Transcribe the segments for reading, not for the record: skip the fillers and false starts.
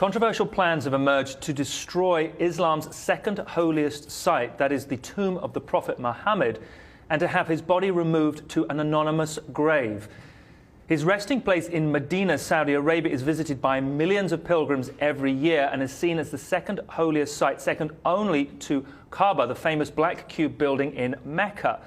Controversial plans have emerged to destroy Islam's second holiest site, that is the tomb of the Prophet Muhammad, and to have his body removed to an anonymous grave. His resting place in Medina, Saudi Arabia, is visited by millions of pilgrims every year and is seen as the second holiest site, second only to Kaaba, the famous black cube building in Mecca.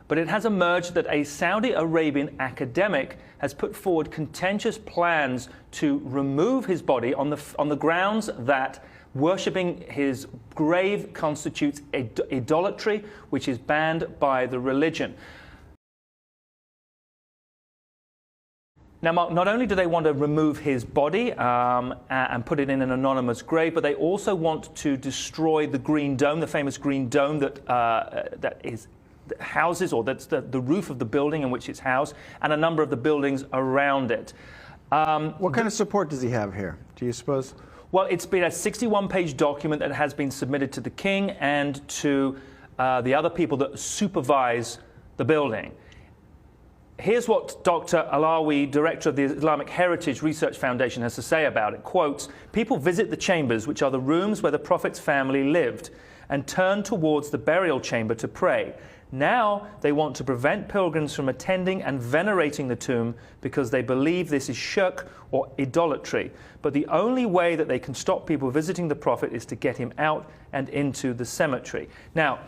But it has emerged that a Saudi Arabian academic has put forward contentious plans to remove his body on the grounds that worshipping his grave constitutes idolatry, which is banned by the religion. Now, Mark, not only do they want to remove his body and put it in an anonymous grave, but they also want to destroy the Green Dome, the famous Green Dome that houses, or that's the roof of the building in which it's housed, and a number of the buildings around it. What kind of support does he have here, do you suppose? Well, it's been a 61-page document that has been submitted to the king and to the other people that supervise the building. Here's what Dr. Alawi, director of the Islamic Heritage Research Foundation, has to say about it. Quotes, "People visit the chambers, which are the rooms where the Prophet's family lived, and turn towards the burial chamber to pray. Now they want to prevent pilgrims from attending and venerating the tomb because they believe this is shirk or idolatry. But the only way that they can stop people visiting the Prophet is to get him out and into the cemetery." Now,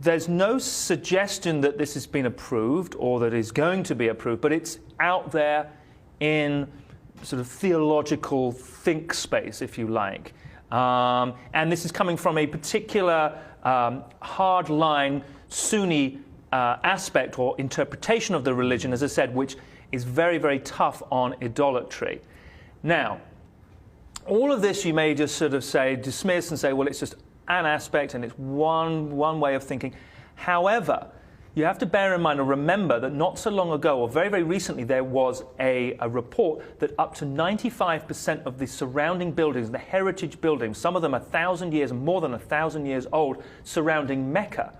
there's no suggestion that this has been approved or that is going to be approved, but it's out there in sort of theological think space, if you like. And this is coming from a particular hardline Sunni aspect or interpretation of the religion, as I said, which is very, very tough on idolatry. Now, all of this you may just sort of say, dismiss and say, well, it's just an aspect and it's one way of thinking. However, you have to bear in mind and remember that not so long ago, or very, very recently, there was a report that up to 95% of the surrounding buildings, the heritage buildings, some of them 1,000 years and more than 1,000 years old, surrounding Mecca,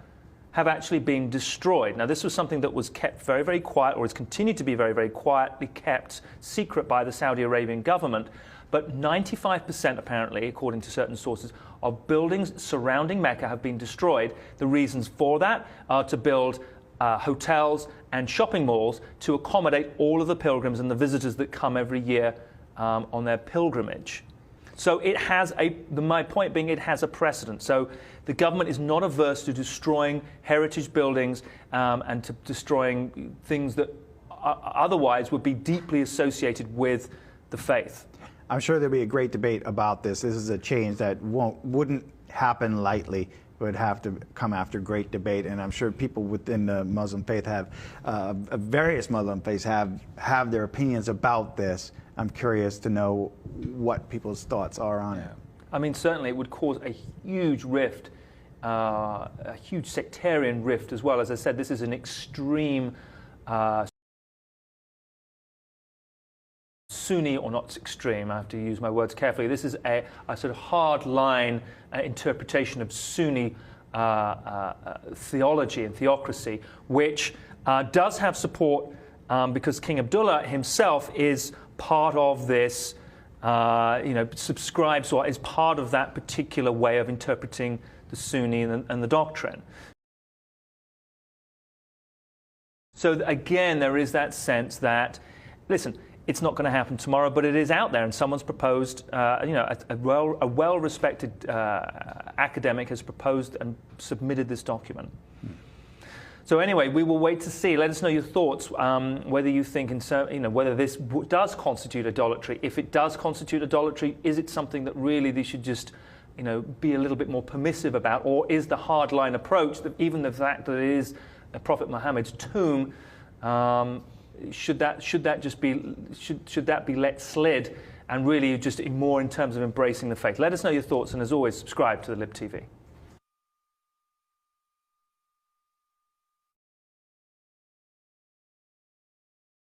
have actually been destroyed. Now, this was something that was kept very, very quiet, or has continued to be very, very quietly kept secret by the Saudi Arabian government. But 95%, apparently, according to certain sources, of buildings surrounding Mecca have been destroyed. The reasons for that are to build hotels and shopping malls to accommodate all of the pilgrims and the visitors that come every year on their pilgrimage. So it has my point being, it has a precedent. So the government is not averse to destroying heritage buildings and to destroying things that otherwise would be deeply associated with the faith. I'm sure there'll be a great debate about this. This is a change that wouldn't happen lightly. It would have to come after great debate, and I'm sure people within the Muslim faith various Muslim faiths have their opinions about this. I'm curious to know what people's thoughts are on it. I mean, certainly it would cause a huge rift, a huge sectarian rift as well. As I said, this is an extreme Sunni, or not extreme, I have to use my words carefully. This is a sort of hard-line interpretation of Sunni theology and theocracy, which does have support because King Abdullah himself is part of this, subscribes or is part of that particular way of interpreting the Sunni and the doctrine. So again, there is that sense that, listen, it's not going to happen tomorrow, but it is out there, and someone's proposed, a well-respected academic has proposed and submitted this document. So anyway, we will wait to see. Let us know your thoughts, whether you think, whether this does constitute idolatry. If it does constitute idolatry, is it something that really they should just, be a little bit more permissive about, or is the hardline approach that even the fact that it is Prophet Muhammad's tomb, should that be let slid, and really just more in terms of embracing the faith? Let us know your thoughts, and as always, subscribe to the Lib TV.